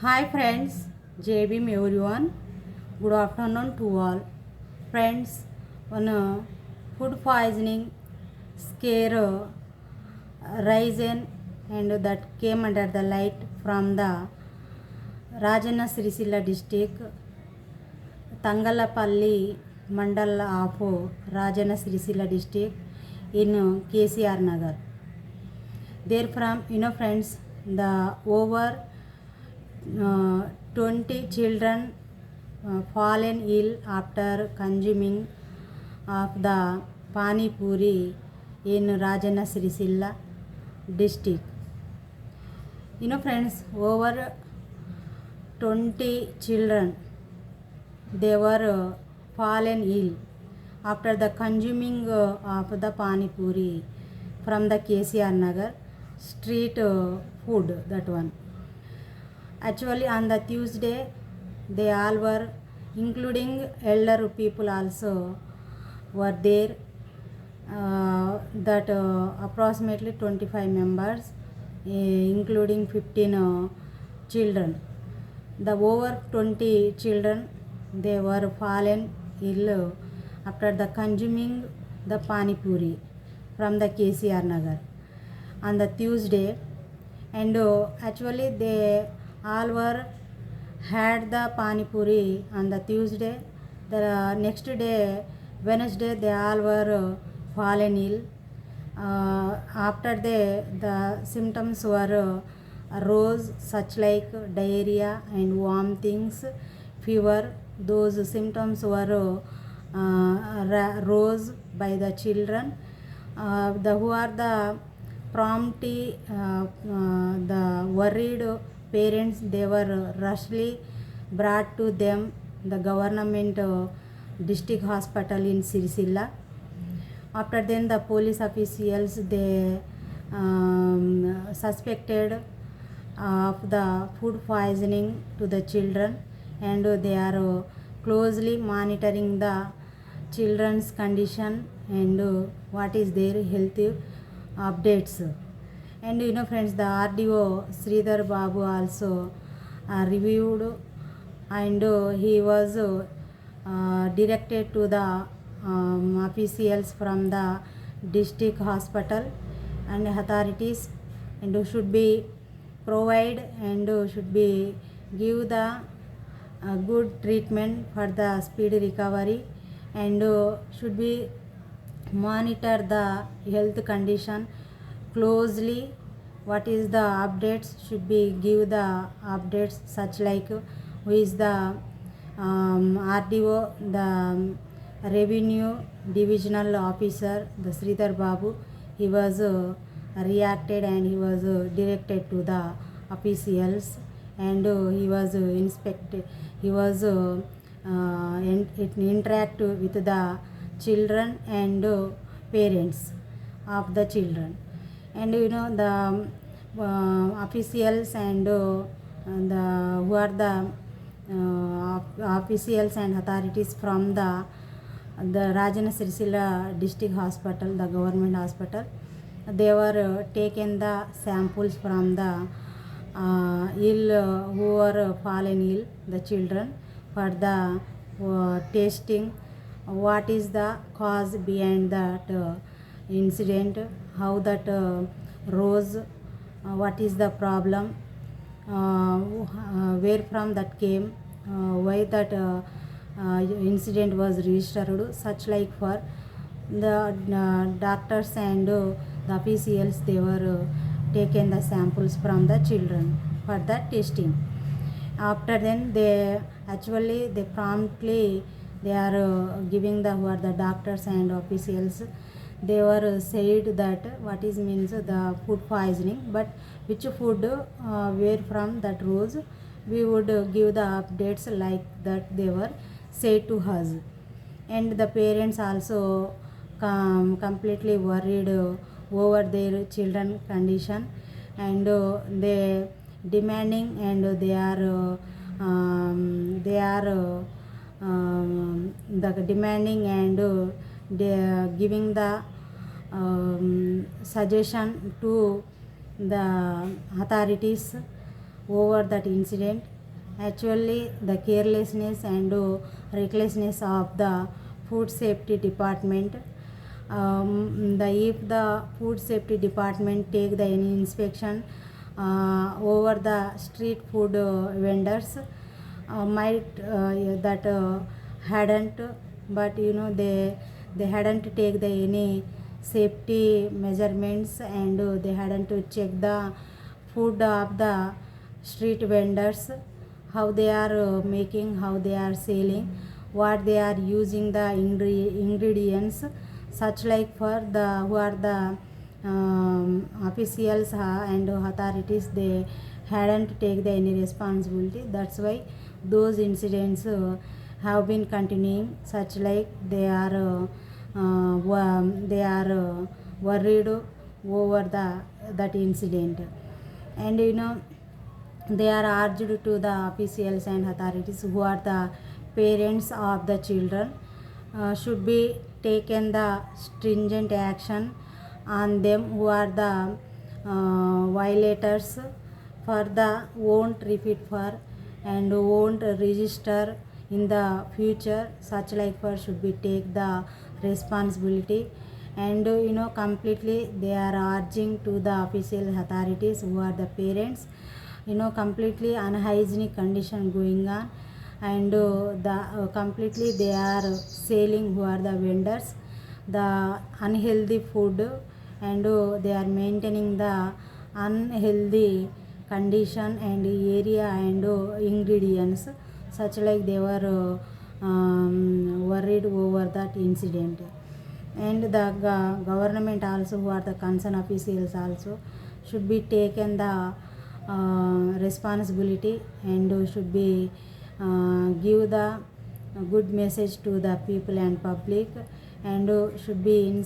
Hi friends, JBM everyone. Good afternoon to all. Friends, one food poisoning scare risen and that came under the light from the Rajana Srisila district, Tangalapalli Mandal of Rajana Srisila district in KCR Nagar. Therefrom, friends, the over 20 children fallen ill after consuming of the pani puri in Rajana Srisilla district. Friends, over 20 children they were fallen ill after the consuming of the pani puri from the KCR Nagar street food, that one. Actually, on the Tuesday, they all were, including elder people also, were there. That approximately 25 members, including 15 children. The over 20 children, they were fallen ill after the consuming the pani puri from the KCR Nagar on the Tuesday, and actually they all were had the pani puri on the Tuesday. The next day, Wednesday, they all were fallen ill. After the symptoms were arose such like diarrhea and vomitings, fever. Those symptoms were rose by the children. The who are the promptly the worried parents, they were rushly brought to them the government district hospital in Sirisilla. After then the police officials, they suspected of the food poisoning to the children, and they are closely monitoring the children's condition and what is their health updates. And friends, the RDO Sridhar Babu also reviewed, and he was directed to the officials from the district hospital and authorities, and should be provide and should be give the good treatment for the speedy recovery, and should be monitor the health condition closely. What is the updates should be give the updates such like who is the RDO, the revenue divisional officer, the Sridhar Babu. He was reacted and he was directed to the officials, and he was inspected. He was interact with the children and parents of the children, and the officials and the who are the officials and authorities from the Rajana Sirisila district hospital, the government hospital, they were taken the samples from the ill who were fallen ill, the children, for the testing what is the cause behind that incident, how that rose, what is the problem, where from that came, why that incident was registered, such like for the doctors and the officials, they were taken the samples from the children for the testing. After then they promptly they are giving the who are the doctors and officials, they were said that what is means the food poisoning, but which food where from that rose, we would give the updates like that they were said to us. And the parents also completely worried over their children condition, and they demanding, and they are the demanding, and they are giving the suggestion to the authorities over that incident, Actually, the carelessness and recklessness of the food safety department. If the food safety department take the any inspection over the street food vendors, might that hadn't, but they hadn't take the any safety measurements, and they hadn't to check the food of the street vendors, how they are making, how they are selling, what they are using the ingredients, such like for the who are the officials and authorities, they hadn't take the any responsibility. That's why those incidents have been continuing, such like they are worried over that incident. And they are urged to the officials and authorities who are the parents of the children, should be taken the stringent action on them who are the violators, for the won't repeat for and won't register in the future, such like for should be take the responsibility. And completely they are urging to the official authorities who are the parents, completely unhygienic condition going on, and the completely they are selling, who are the vendors, the unhealthy food, and they are maintaining the unhealthy condition and area and ingredients, such like they were worried over that incident. And the government also, who are the concerned officials also, should be taken the responsibility, and should be give the good message to the people and public, and should be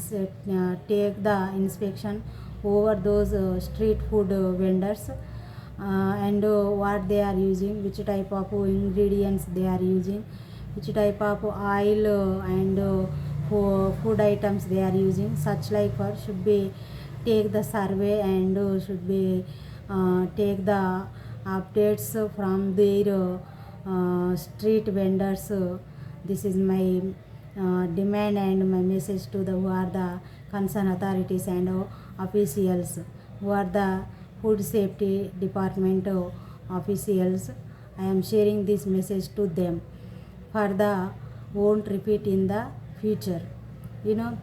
take the inspection over those street food vendors, and what they are using, which type of ingredients they are using, which type of oil and food items they are using, such like for should be take the survey, and should be take the updates from their street vendors. This is my demand and my message to the who are the concerned authorities and officials, who are the food safety department officials. I am sharing this message to them for the won't repeat in the future.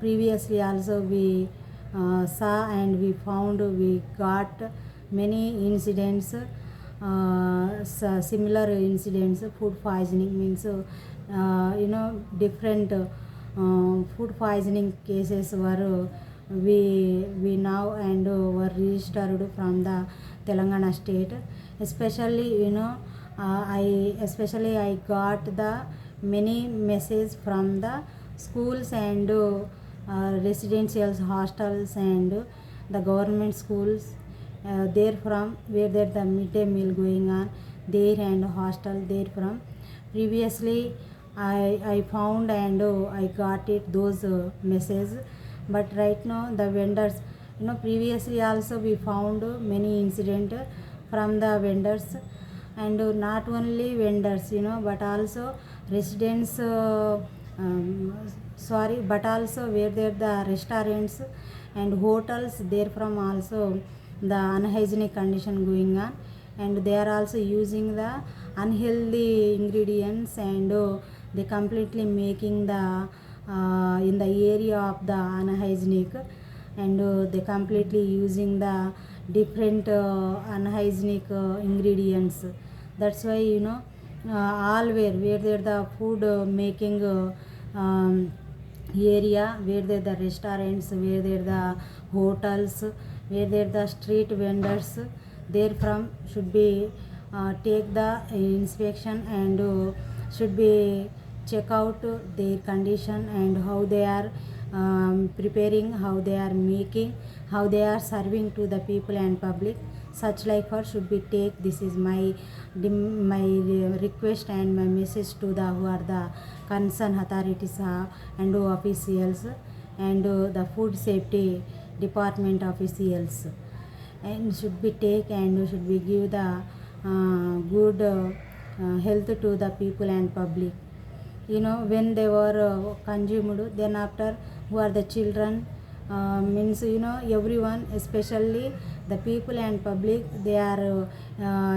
Previously also we saw and we found, we got many incidents, similar incidents. Food poisoning means different food poisoning cases were we now and were registered from the Telangana state. Especially I got the many messages from the schools and residential hostels and the government schools, there from where there the midday meal going on there, and hostel there from. Previously I found and I got it those messages, but right now the vendors, previously also we found many incident from the vendors, and not only vendors, but also residents, but also where there the restaurants and hotels, there from also the unhygienic condition going on, and they are also using the unhealthy ingredients, and they completely making the in the area of the unhygienic, and they completely using the different unhygienic ingredients. That's why all where there the food making area, where there the restaurants, where there the hotels, where there the street vendors, there from should be take the inspection, and should be check out their condition, and how they are preparing, how they are making, how they are serving to the people and public, such like for should be take. This is my request and my message to the who are the concerned authorities and officials, and the food safety department officials, and should be take and should be give the good health to the people and public. When they were consumed, then after who are the children, means everyone, especially the people and public, they are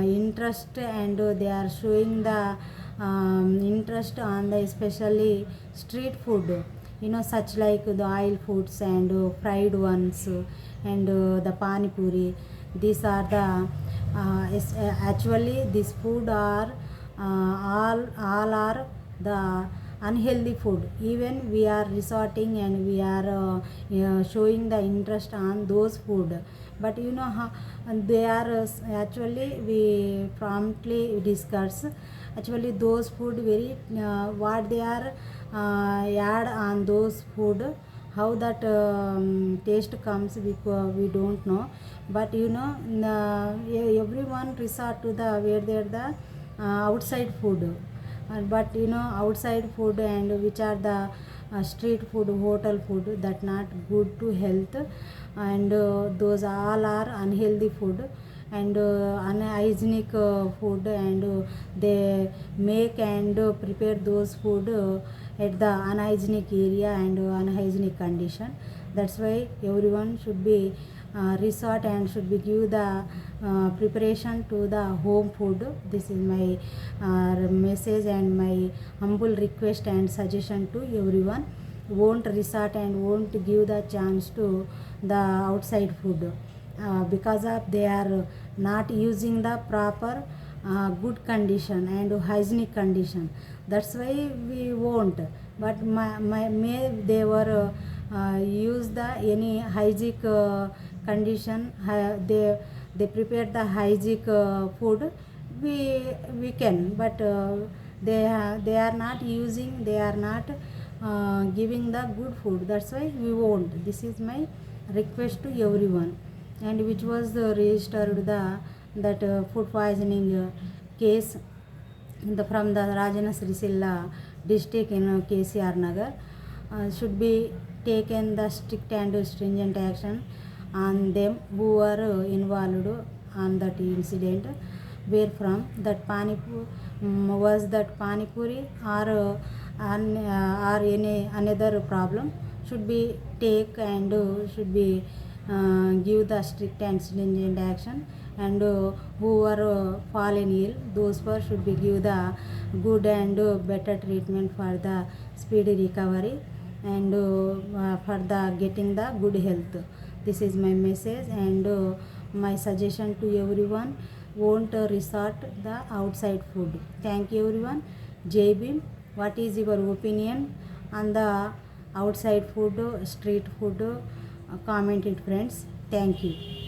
interest, and they are showing the interest on the especially street food, such like the oil foods and fried ones, and the pani puri. These are the actually this food are all are the unhealthy food. Even we are resorting and we are showing the interest on those food, but how they are actually we promptly discuss actually those food very what they are add on those food, how that taste comes, we don't know. But everyone resort to the where they are the outside food. But outside food and which are the street food, hotel food, that not good to health, and those all are unhealthy food and unhygienic food, and they make and prepare those food at the unhygienic area and unhygienic condition. That's why everyone should be resort and should be give the preparation to the home food. This is my message and my humble request and suggestion to everyone. Won't resort and won't give the chance to the outside food because of they are not using the proper good condition and hygienic condition. That's why we won't. But may they were use the any hygienic condition, they prepare the hygienic food, we can. But they are not using, they are not giving the good food. That's why we won't. This is my request to everyone. And which was registered the that food poisoning case from the Rajana Srisilla district in KCR Nagar, should be taken the strict and stringent action on them who were involved on that incident, where from that was that pani puri or any another problem, should be take and should be give the strict and stringent action, and who are fallen ill, those were should be give the good and better treatment for the speedy recovery and for the getting the good health. This is my message and my suggestion to everyone. Won't resort the outside food. Thank you everyone. Jai Bhim. What is your opinion on the outside food, street food? Comment it, friends. Thank you.